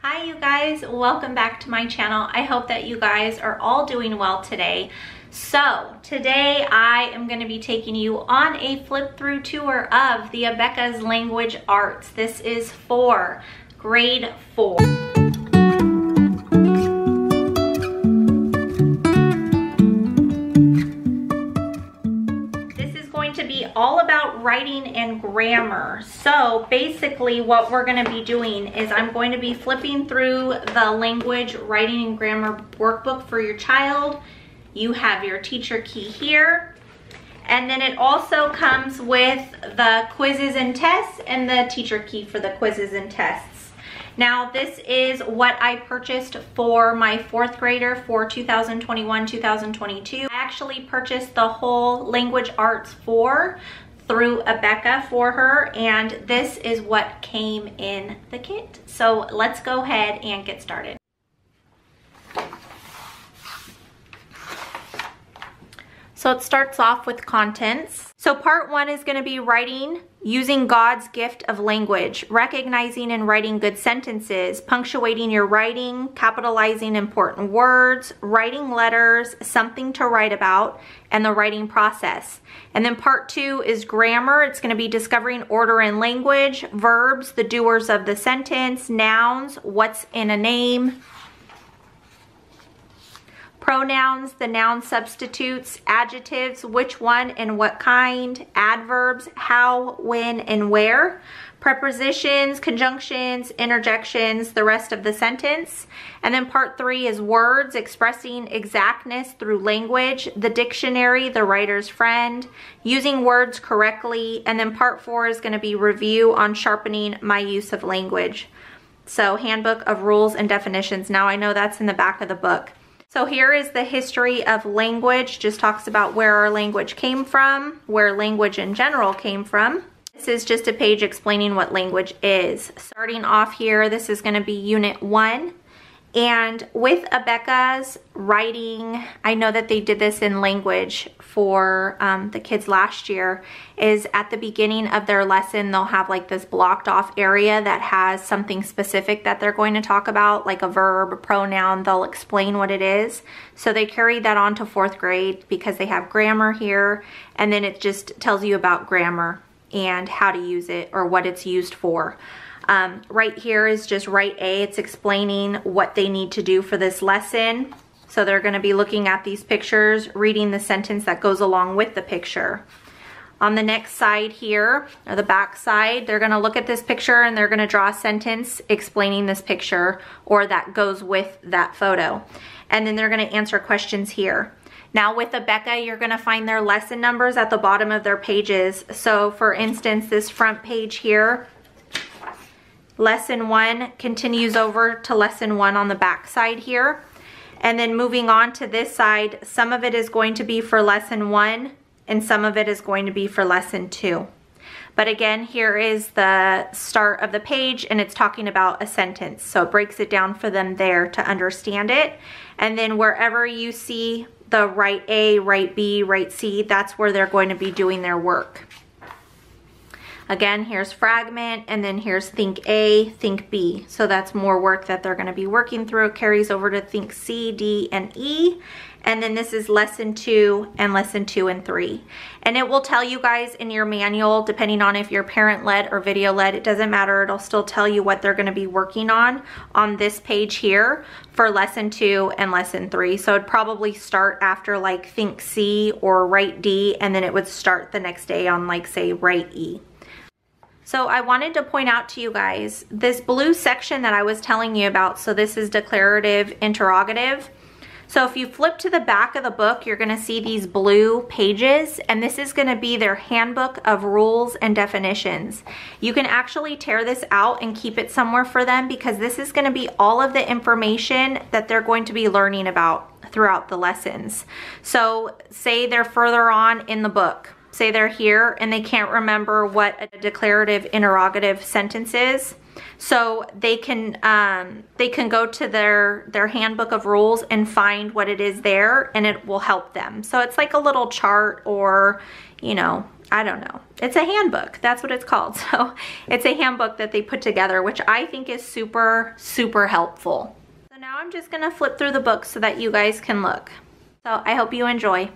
Hi you guys, welcome back to my channel. I hope that you guys are all doing well today. So today I am going to be taking you on a flip through tour of the Abeka's Language Arts. This is for grade 4. To be all about writing and grammar. So basically what we're going to be doing is I'm going to be flipping through the language writing and grammar workbook for your child. You have your teacher key here, and then it also comes with the quizzes and tests and the teacher key for the quizzes and tests. Now this is what I purchased for my 4th grader for 2021-2022. I actually purchased the whole Language Arts 4 through Abeka for her, and this is what came in the kit. So let's go ahead and get started. So it starts off with contents. So part 1 is going to be writing using God's gift of language, recognizing and writing good sentences, punctuating your writing, capitalizing important words, writing letters, something to write about, and the writing process. And then part 2 is grammar. It's going to be discovering order in language, verbs, the doers of the sentence, nouns, what's in a name, pronouns, the noun substitutes, adjectives, which one and what kind, adverbs, how, when, and where, prepositions, conjunctions, interjections, the rest of the sentence. And then part 3 is words, expressing exactness through language, the dictionary, the writer's friend, using words correctly. And then part 4 is going to be review on sharpening my use of language. So handbook of rules and definitions. Now I know that's in the back of the book. So here is the history of language, just talks about where our language came from, where language in general came from. This is just a page explaining what language is. Starting off here, this is going to be Unit 1. And with Abeka's writing, I know that they did this in language for the kids last year, is at the beginning of their lesson, they'll have like this blocked off area that has something specific that they're going to talk about, like a verb, a pronoun. They'll explain what it is. So they carried that on to 4th grade because they have grammar here, and then it just tells you about grammar and how to use it or what it's used for. Right here is just right A. It's explaining what they need to do for this lesson. So they're going to be looking at these pictures, reading the sentence that goes along with the picture. On the next side here, or the back side, they're going to look at this picture and they're going to draw a sentence explaining this picture or that goes with that photo. And then they're going to answer questions here. Now with Abeka, you're going to find their lesson numbers at the bottom of their pages. So for instance, this front page here, Lesson 1 continues over to Lesson 1 on the back side here. And then moving on to this side, some of it is going to be for Lesson 1 and some of it is going to be for Lesson 2. But again, here is the start of the page and it's talking about a sentence. So it breaks it down for them there to understand it. And then wherever you see the right A, right B, right C, that's where they're going to be doing their work. Again, here's fragment, and then here's think A, think B. So that's more work that they're going to be working through. It carries over to think C, D, and E. And then this is Lesson 2 and Lesson 2 and 3. And it will tell you guys in your manual, depending on if you're parent-led or video-led, it doesn't matter. It'll still tell you what they're going to be working on this page here for Lesson 2 and Lesson 3. So it'd probably start after like think C or write D, and then it would start the next day on like say write E. So I wanted to point out to you guys this blue section that I was telling you about. So this is declarative interrogative. So if you flip to the back of the book, you're going to see these blue pages, and this is going to be their handbook of rules and definitions. You can actually tear this out and keep it somewhere for them because this is going to be all of the information that they're going to be learning about throughout the lessons. So say they're further on in the book. Say they're here and they can't remember what a declarative interrogative sentence is. So they can go to their handbook of rules and find what it is there, and it will help them. So it's like a little chart or, you know, I don't know. It's a handbook. That's what it's called. So it's a handbook that they put together, which I think is super, super helpful. So now I'm just gonna flip through the book so that you guys can look. So I hope you enjoy.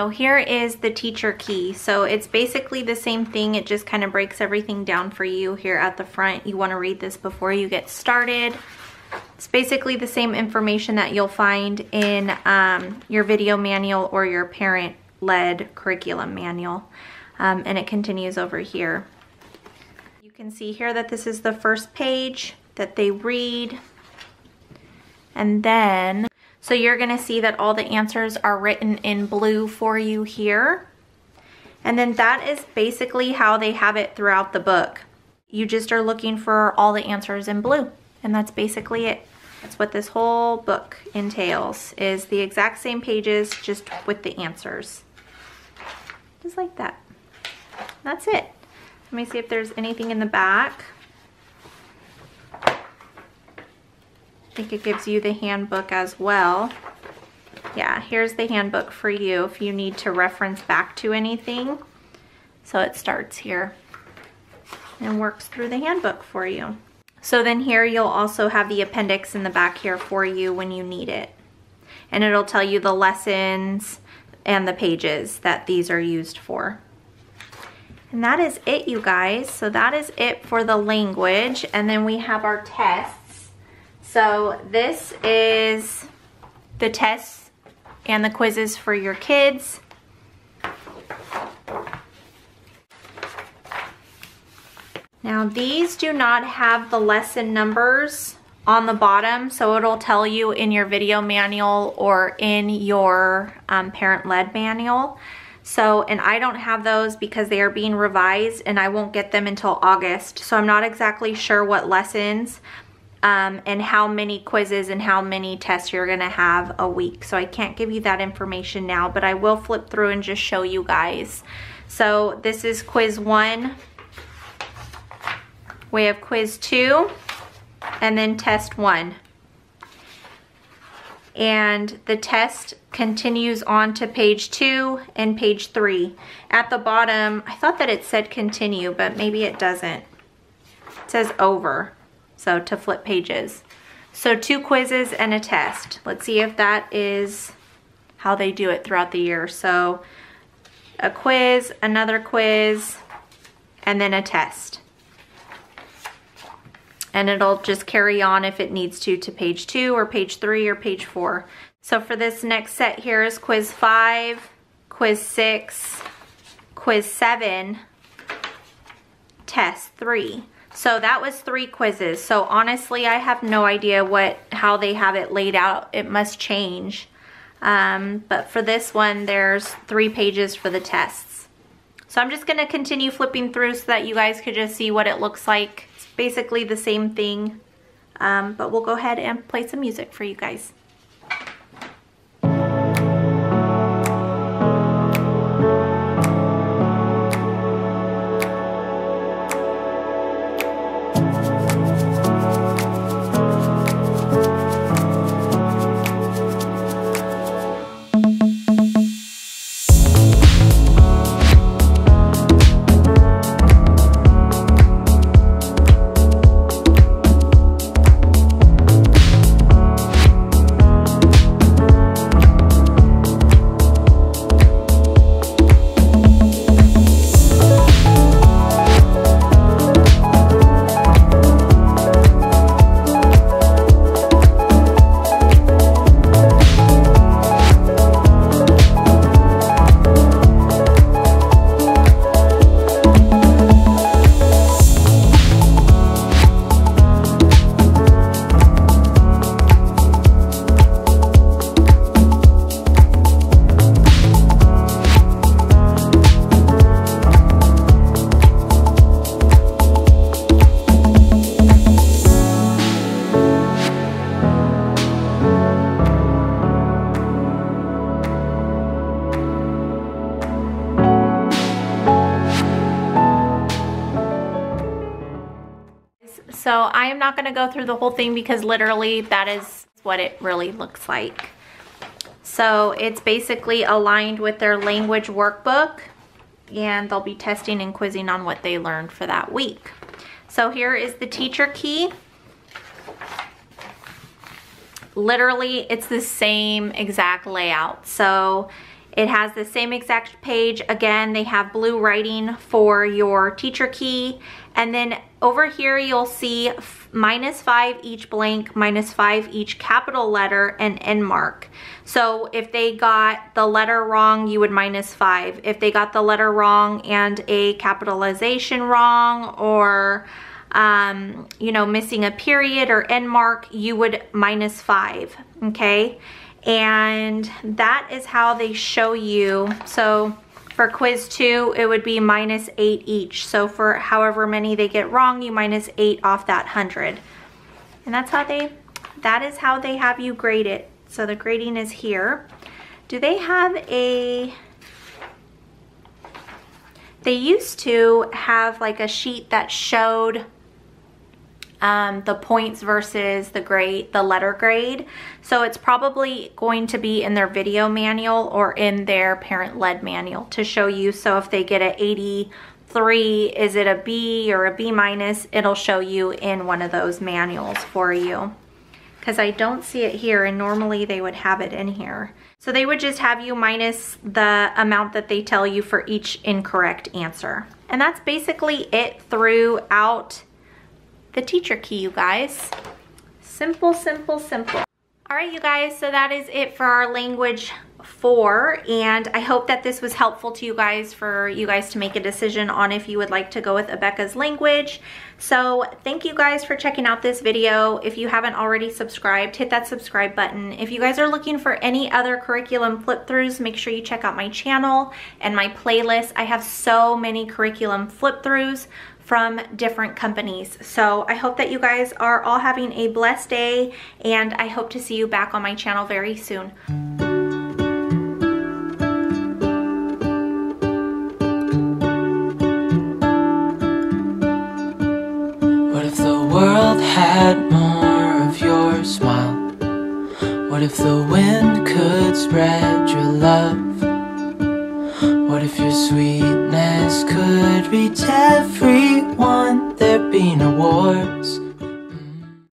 So here is the teacher key. So it's basically the same thing. It just kind of breaks everything down for you here at the front. You want to read this before you get started. It's basically the same information that you'll find in your video manual or your parent-led curriculum manual. And it continues over here. You can see here that this is the first page that they read. And then, so you're gonna see that all the answers are written in blue for you here. And then that is basically how they have it throughout the book. You just are looking for all the answers in blue. And that's basically it. That's what this whole book entails, is the exact same pages, just with the answers. Just like that. That's it. Let me see if there's anything in the back. I think it gives you the handbook as well. Yeah, here's the handbook for you if you need to reference back to anything. So it starts here and works through the handbook for you. So then here you'll also have the appendix in the back here for you when you need it. And it'll tell you the lessons and the pages that these are used for. And that is it, you guys. So that is it for the language. And then we have our tests. So this is the tests and the quizzes for your kids. Now these do not have the lesson numbers on the bottom, so it'll tell you in your video manual or in your parent-led manual. So, and I don't have those because they are being revised and I won't get them until August. So I'm not exactly sure what lessons and how many quizzes and how many tests you're gonna have a week. So I can't give you that information now, but I will flip through and just show you guys. So this is quiz 1. We have quiz 2 and then test 1. And the test continues on to page 2 and page 3. At the bottom, I thought that it said continue, but maybe it doesn't. It says over, so to flip pages. So 2 quizzes and a test. Let's see if that is how they do it throughout the year. So a quiz, another quiz, and then a test. And it'll just carry on if it needs to page 2 or page 3 or page 4. So for this next set here is quiz 5, quiz 6, quiz 7, test 3. So that was 3 quizzes. So honestly, I have no idea how they have it laid out. It must change. But for this one, there's 3 pages for the tests. So I'm just gonna continue flipping through so that you guys could just see what it looks like. Basically the same thing, but we'll go ahead and play some music for you guys. So I am not going to go through the whole thing because literally that is what it really looks like. So it's basically aligned with their language workbook, and they'll be testing and quizzing on what they learned for that week. So here is the teacher key. Literally, it's the same exact layout. So It has the same exact page. Again, they have blue writing for your teacher key. And then over here, you'll see -5 each blank, -5 each capital letter, and end mark. So if they got the letter wrong, you would -5. If they got the letter wrong and a capitalization wrong, or you know, missing a period or end mark, you would -5, okay? And that is how they show you. So for quiz 2, it would be -8 each. So for however many they get wrong, you -8 off that 100. And that's how that is how they have you grade it. So the grading is here. Do they have they used to have like a sheet that showed the points versus the grade, the letter grade. So it's probably going to be in their video manual or in their parent-led manual to show you. So if they get an 83, is it a B or a B minus? It'll show you in one of those manuals for you. Because I don't see it here, and normally they would have it in here. So they would just have you minus the amount that they tell you for each incorrect answer. And that's basically it throughout the teacher key, you guys. Simple, simple, simple. All right, you guys, so that is it for our language 4, and I hope that this was helpful to you guys for you guys to make a decision on if you would like to go with Abeka's language. So thank you guys for checking out this video. If you haven't already subscribed, hit that subscribe button. If you guys are looking for any other curriculum flip-throughs, make sure you check out my channel and my playlist. I have so many curriculum flip-throughs from different companies. So I hope that you guys are all having a blessed day, and I hope to see you back on my channel very soon. What if the world had more of your smile? What if the wind could spread your love? What if your sweetness could reach everyone? There'd be no wars,